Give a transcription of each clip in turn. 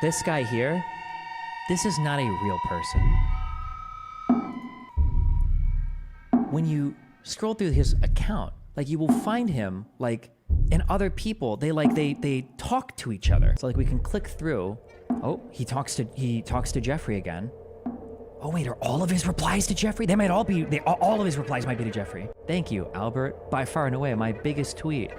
This guy here, this is not a real person. When you scroll through his account, like you will find him like, and other people, they talk to each other. So like we can click through. Oh, he talks to Jeffrey again. Oh wait, are all of his replies to Jeffrey? They might all be, all of his replies might be to Jeffrey. Thank you, Albert. By far and away, my biggest tweet.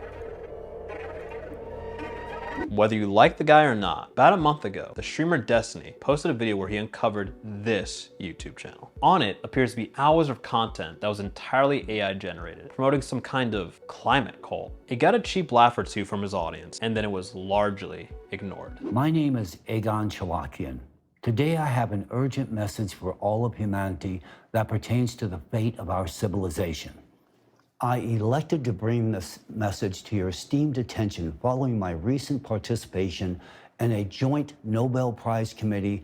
Whether you like the guy or not, about a month ago, the streamer Destiny posted a video where he uncovered this YouTube channel. On it appears to be hours of content that was entirely AI generated, promoting some kind of climate cult. It got a cheap laugh or two from his audience, and then it was largely ignored. My name is Egon Cholokain. Today I have an urgent message for all of humanity that pertains to the fate of our civilization. I elected to bring this message to your esteemed attention following my recent participation in a joint Nobel Prize Committee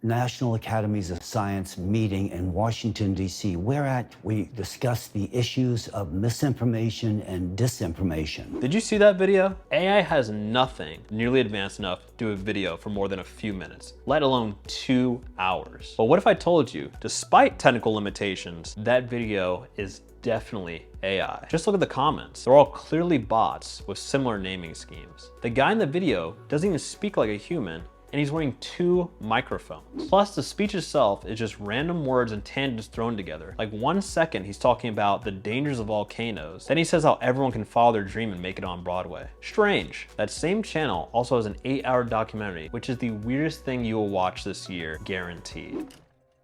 National Academies of Science meeting in Washington, D.C., whereat we discussed the issues of misinformation and disinformation. Did you see that video? AI has nothing nearly advanced enough to do a video for more than a few minutes, let alone 2 hours. But what if I told you, despite technical limitations, that video is definitely AI. Just look at the comments. They're all clearly bots with similar naming schemes. The guy in the video doesn't even speak like a human, and he's wearing 2 microphones. Plus, the speech itself is just random words and tangents thrown together. Like 1 second, he's talking about the dangers of volcanoes. Then he says how everyone can follow their dream and make it on Broadway. Strange. That same channel also has an 8-hour documentary, which is the weirdest thing you will watch this year, guaranteed.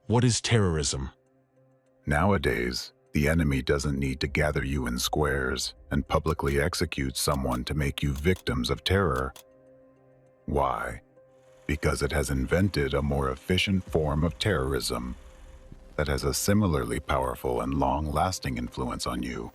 What is terrorism? Nowadays, the enemy doesn't need to gather you in squares and publicly execute someone to make you victims of terror. Why? Because it has invented a more efficient form of terrorism that has a similarly powerful and long-lasting influence on you.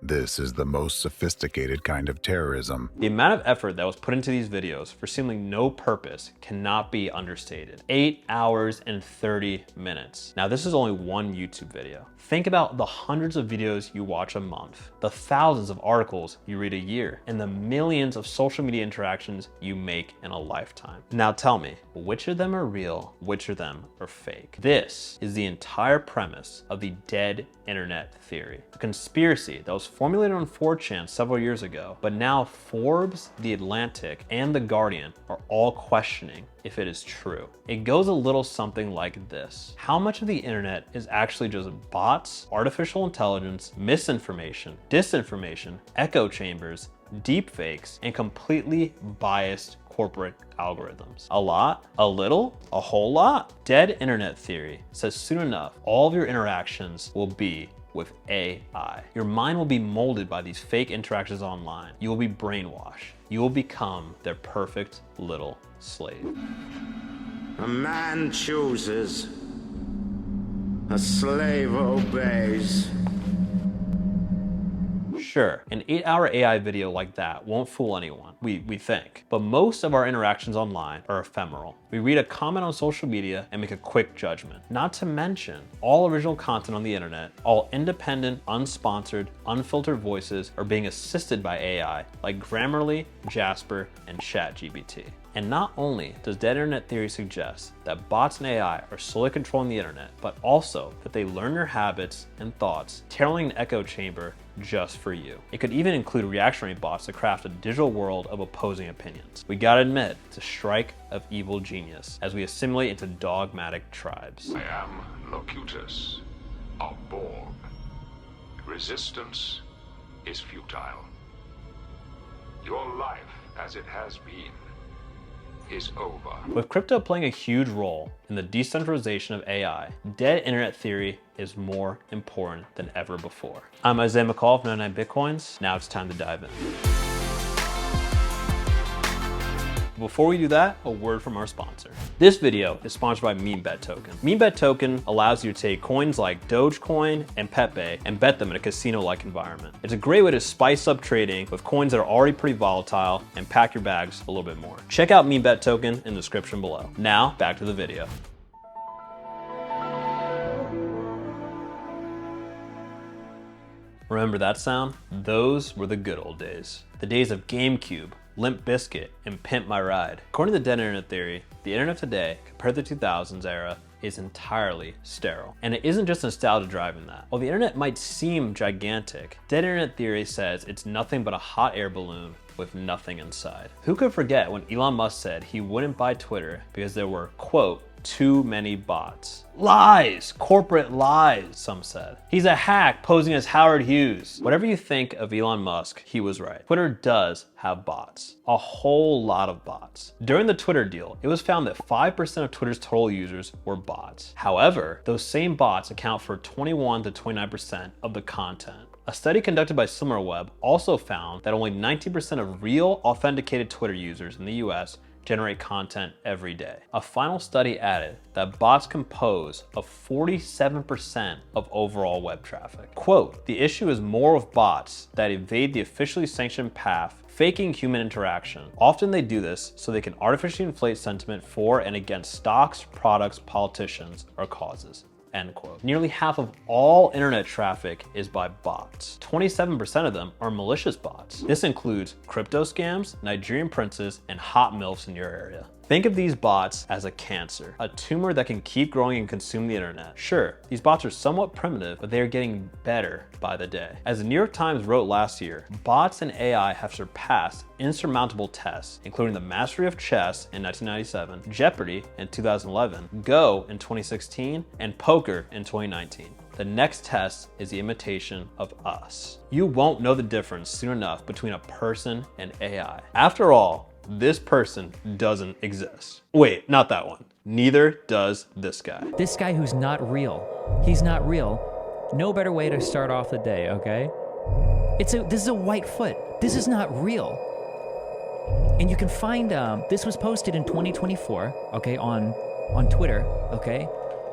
This is the most sophisticated kind of terrorism. The amount of effort that was put into these videos for seemingly no purpose cannot be understated. 8 hours and 30 minutes. Now, this is only one YouTube video. Think about the hundreds of videos you watch a month, the thousands of articles you read a year, and the millions of social media interactions you make in a lifetime. Now tell me, which of them are real, which of them are fake? This is the entire premise of the dead internet theory, a conspiracy that was formulated on 4chan several years ago, but now Forbes, The Atlantic, and The Guardian are all questioning if it is true. It goes a little something like this. How much of the internet is actually just bots, artificial intelligence, misinformation, disinformation, echo chambers, deepfakes, and completely biased corporate algorithms? A lot? A little? A whole lot? Dead internet theory says soon enough, all of your interactions will be with AI. Your mind will be molded by these fake interactions online. You will be brainwashed. You will become their perfect little slave. A man chooses, a slave obeys. Sure, an 8-hour AI video like that won't fool anyone, we think. But most of our interactions online are ephemeral. We read a comment on social media and make a quick judgment. Not to mention, all original content on the internet, all independent, unsponsored, unfiltered voices are being assisted by AI like Grammarly, Jasper, and ChatGPT. And not only does dead internet theory suggest that bots and AI are slowly controlling the internet, but also that they learn your habits and thoughts, tailoring an echo chamber just for you. It could even include reactionary bots to craft a digital world of opposing opinions. We gotta admit, it's a strike of evil genius as we assimilate into dogmatic tribes. I am Locutus of Borg. Resistance is futile. Your life, as it has been, is over. With crypto playing a huge role in the decentralization of AI, dead internet theory is more important than ever before. I'm Isaiah McCall from 99 Bitcoins. Now it's time to dive in. Before we do that, a word from our sponsor. This video is sponsored by MemeBet Token. MemeBet Token allows you to take coins like Dogecoin and Pepe and bet them in a casino-like environment. It's a great way to spice up trading with coins that are already pretty volatile and pack your bags a little bit more. Check out MemeBet Token in the description below. Now, back to the video. Remember that sound? Those were the good old days. The days of GameCube, Limp Bizkit, and Pimp My Ride. According to Dead Internet Theory, the internet today, compared to the 2000s era, is entirely sterile. And it isn't just nostalgia driving that. While the internet might seem gigantic, Dead Internet Theory says it's nothing but a hot air balloon with nothing inside. Who could forget when Elon Musk said he wouldn't buy Twitter because there were, quote, too many bots. Lies, corporate lies, some said. He's a hack posing as Howard Hughes. Whatever you think of Elon Musk, he was right. Twitter does have bots, a whole lot of bots. During the Twitter deal, it was found that 5% of Twitter's total users were bots. However, those same bots account for 21 to 29% of the content. A study conducted by SimilarWeb also found that only 19% of real authenticated Twitter users in the US generate content every day. A final study added that bots compose of 47% of overall web traffic. Quote, the issue is more with bots that evade the officially sanctioned path, faking human interaction. Often they do this so they can artificially inflate sentiment for and against stocks, products, politicians, or causes. End quote. Nearly half of all internet traffic is by bots. 27% of them are malicious bots. This includes crypto scams, Nigerian princes, and hot MILFs in your area. Think of these bots as a cancer, a tumor that can keep growing and consume the internet. Sure, these bots are somewhat primitive, but they are getting better by the day. As the New York Times wrote last year, bots and AI have surpassed insurmountable tests, including the mastery of chess in 1997, Jeopardy in 2011, Go in 2016, and poker in 2019. The next test is the imitation of us. You won't know the difference soon enough between a person and AI. After all, this person doesn't exist. Wait, not that one. Neither does this guy. This guy who's not real. He's not real. No better way to start off the day, okay? This is a white foot. This is not real. And you can find, this was posted in 2024, okay, on Twitter, okay?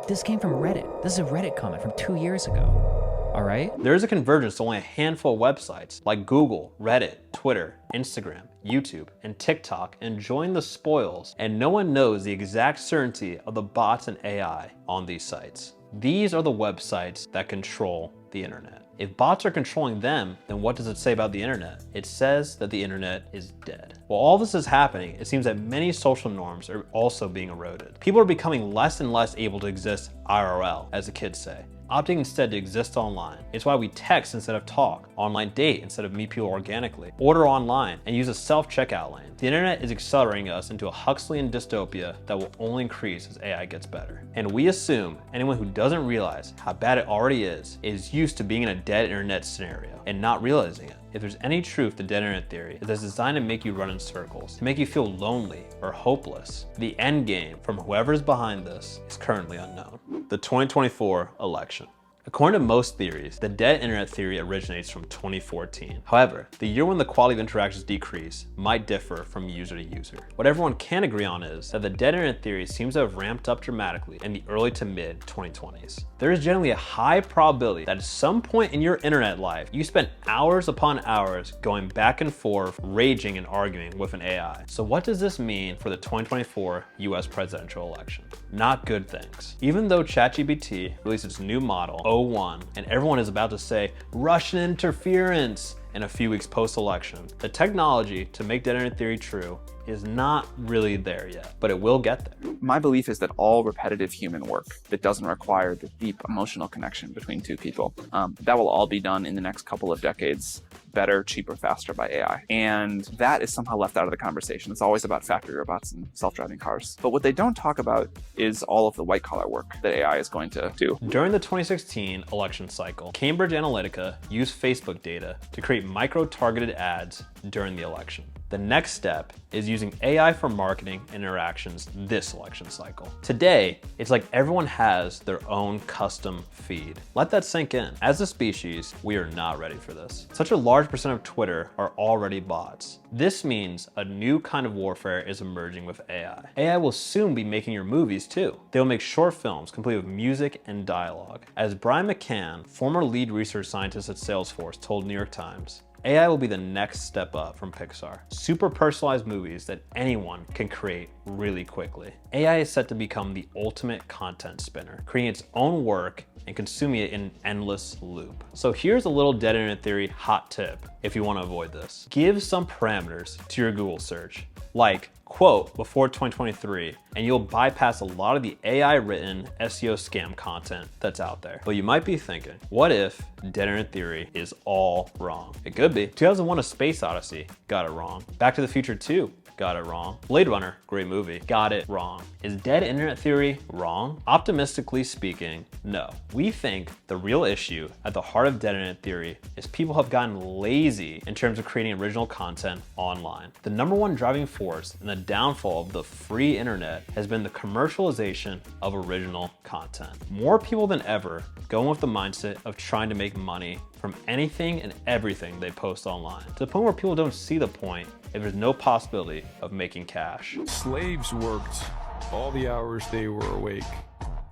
This came from Reddit. This is a Reddit comment from 2 years ago. All right? There is a convergence to only a handful of websites like Google, Reddit, Twitter, Instagram, YouTube, and TikTok enjoying the spoils, and no one knows the exact certainty of the bots and AI on these sites. These are the websites that control the internet. If bots are controlling them, then what does it say about the internet? It says that the internet is dead. While all this is happening, it seems that many social norms are also being eroded. People are becoming less and less able to exist IRL, as the kids say, opting instead to exist online. It's why we text instead of talk, online date instead of meet people organically, order online, and use a self-checkout lane. The internet is accelerating us into a Huxleyan dystopia that will only increase as AI gets better. And we assume anyone who doesn't realize how bad it already is used to being in a dead internet scenario and not realizing it. If there's any truth to Dead Internet Theory, it's designed to make you run in circles, to make you feel lonely or hopeless. The end game from whoever's behind this is currently unknown. The 2024 election. According to most theories, the Dead Internet Theory originates from 2014. However, the year when the quality of interactions decrease might differ from user to user. What everyone can agree on is that the Dead Internet Theory seems to have ramped up dramatically in the early to mid 2020s. There is generally a high probability that at some point in your internet life, you spent hours upon hours going back and forth, raging and arguing with an AI. So what does this mean for the 2024 US presidential election? Not good things. Even though ChatGPT released its new model, O1, and everyone is about to say Russian interference in a few weeks post-election, the technology to make Dead Internet Theory true is not really there yet, but it will get there. My belief is that all repetitive human work that doesn't require the deep emotional connection between two people, that will all be done in the next couple of decades, better, cheaper, faster by AI. And that is somehow left out of the conversation. It's always about factory robots and self-driving cars. But what they don't talk about is all of the white-collar work that AI is going to do. During the 2016 election cycle, Cambridge Analytica used Facebook data to create micro-targeted ads during the election. The next step is using AI for marketing interactions this election cycle. Today, it's like everyone has their own custom feed. Let that sink in. As a species, we are not ready for this. Such a large percent of Twitter are already bots. This means a new kind of warfare is emerging with AI. AI will soon be making your movies too. They'll make short films complete with music and dialogue. As Brian McCann, former lead research scientist at Salesforce, told New York Times, AI will be the next step up from Pixar. Super personalized movies that anyone can create really quickly. AI is set to become the ultimate content spinner, creating its own work and consuming it in an endless loop. So here's a little dead internet theory hot tip if you want to avoid this. Give some parameters to your Google search, like quote before 2023, and you'll bypass a lot of the AI written SEO scam content that's out there. But you might be thinking, what if dead internet theory is all wrong? It could be. 2001: A Space Odyssey got it wrong. Back to the Future 2 got it wrong. Blade Runner, great movie, got it wrong. Is dead internet theory wrong? Optimistically speaking, no. We think the real issue at the heart of dead internet theory is people have gotten lazy in terms of creating original content online. The #1 driving force in the downfall of the free internet has been the commercialization of original content. More people than ever go in with the mindset of trying to make money from anything and everything they post online, to the point where people don't see the point if there's no possibility of making cash. Slaves worked all the hours they were awake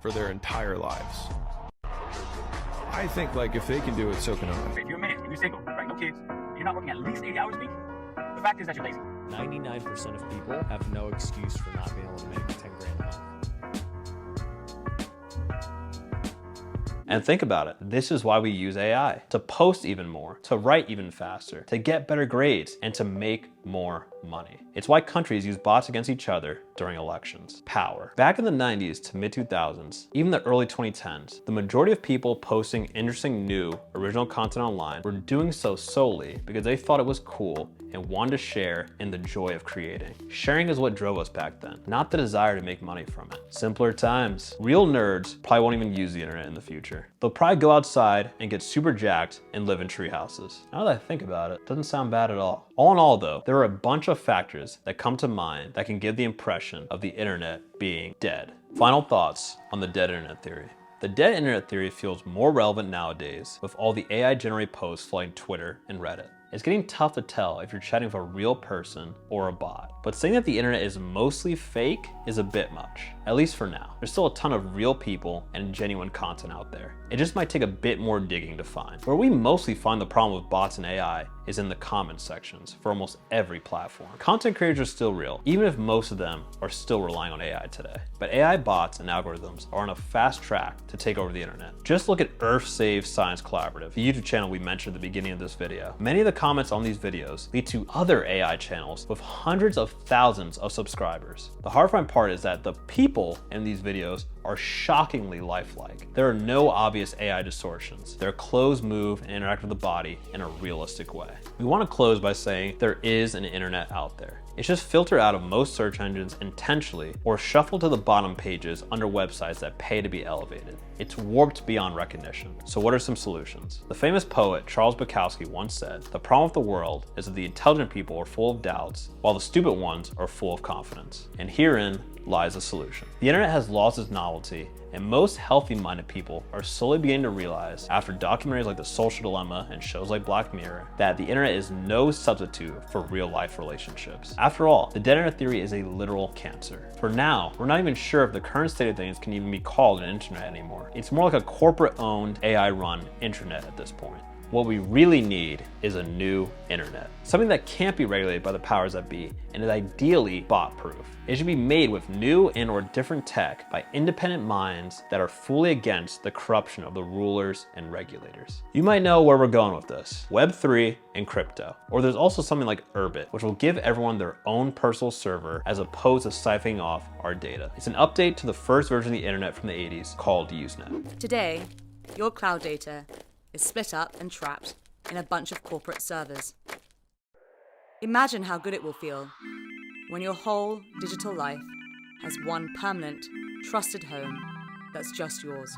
for their entire lives. I think like if they can do it, so can I. If you're a man and you're single, right, no kids, you're not working at least 80 hours a week, the fact is that you're lazy. 99% of people have no excuse for not being able to make 10 grand a month. And think about it, this is why we use AI, to post even more, to write even faster, to get better grades, and to make more money. It's why countries use bots against each other during elections. Power. Back in the 90s to mid 2000s, even the early 2010s, the majority of people posting interesting new original content online were doing so solely because they thought it was cool and wanted to share in the joy of creating. Sharing is what drove us back then, not the desire to make money from it. Simpler times. Real nerds probably won't even use the internet in the future. They'll probably go outside and get super jacked and live in tree houses. Now that I think about it, doesn't sound bad at all. All in all though, there are a bunch of factors that come to mind that can give the impression of the internet being dead. Final thoughts on the dead internet theory. The dead internet theory feels more relevant nowadays with all the AI generated posts flooding Twitter and Reddit. It's getting tough to tell if you're chatting with a real person or a bot. But saying that the internet is mostly fake is a bit much, at least for now. There's still a ton of real people and genuine content out there. It just might take a bit more digging to find. Where we mostly find the problem with bots and AI is in the comments sections for almost every platform. Content creators are still real, even if most of them are still relying on AI today. But AI bots and algorithms are on a fast track to take over the internet. Just look at Earth Save Science Collaborative, the YouTube channel we mentioned at the beginning of this video. Many of the comments on these videos lead to other AI channels with hundreds of thousands of subscribers. The horrifying part is that the people in these videos are shockingly lifelike. There are no obvious AI distortions. Their clothes move and interact with the body in a realistic way. We want to close by saying there is an internet out there. It's just filtered out of most search engines intentionally or shuffled to the bottom pages under websites that pay to be elevated. It's warped beyond recognition. So what are some solutions? The famous poet Charles Bukowski once said, "The problem with the world is that the intelligent people are full of doubts, while the stupid ones are full of confidence." And herein lies a solution. The internet has lost its novelty, and most healthy-minded people are slowly beginning to realize, after documentaries like The Social Dilemma and shows like Black Mirror, that the internet is no substitute for real-life relationships. After all, the dead internet theory is a literal cancer. For now, we're not even sure if the current state of things can even be called an internet anymore. It's more like a corporate-owned, AI-run intranet at this point. What we really need is a new internet. Something that can't be regulated by the powers that be and is ideally bot-proof. It should be made with new and or different tech by independent minds that are fully against the corruption of the rulers and regulators. You might know where we're going with this. Web3 and crypto. Or there's also something like Urbit, which will give everyone their own personal server as opposed to siphoning off our data. It's an update to the first version of the internet from the 80s called Usenet. Today, your cloud data is split up and trapped in a bunch of corporate servers. Imagine how good it will feel when your whole digital life has one permanent, trusted home that's just yours.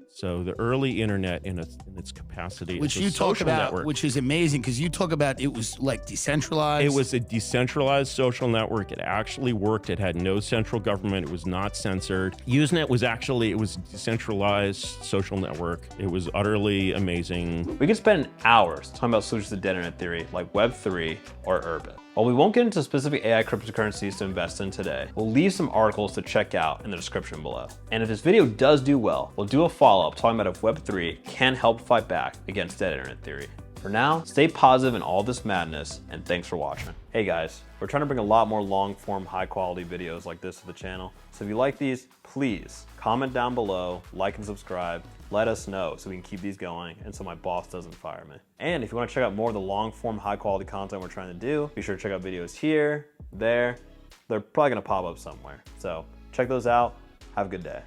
So the early internet in its capacity, which you talk about, network, which is amazing because you talk about it was like decentralized. It was a decentralized social network. It actually worked. It had no central government. It was not censored. Usenet was actually, it was a decentralized social network. It was utterly amazing. We could spend hours talking about solutions to dead internet theory like Web3 or Urbit. While we won't get into specific AI cryptocurrencies to invest in today, we'll leave some articles to check out in the description below. And if this video does do well, we'll do a follow-up talking about if Web3 can help fight back against dead internet theory. For now, stay positive in all this madness, and thanks for watching. Hey guys, we're trying to bring a lot more long-form, high-quality videos like this to the channel. So if you like these, please comment down below, like and subscribe. let us know so we can keep these going and so my boss doesn't fire me. And if you want to check out more of the long form, high quality content we're trying to do, be sure to check out videos here, there. They're probably going to pop up somewhere. So check those out. Have a good day.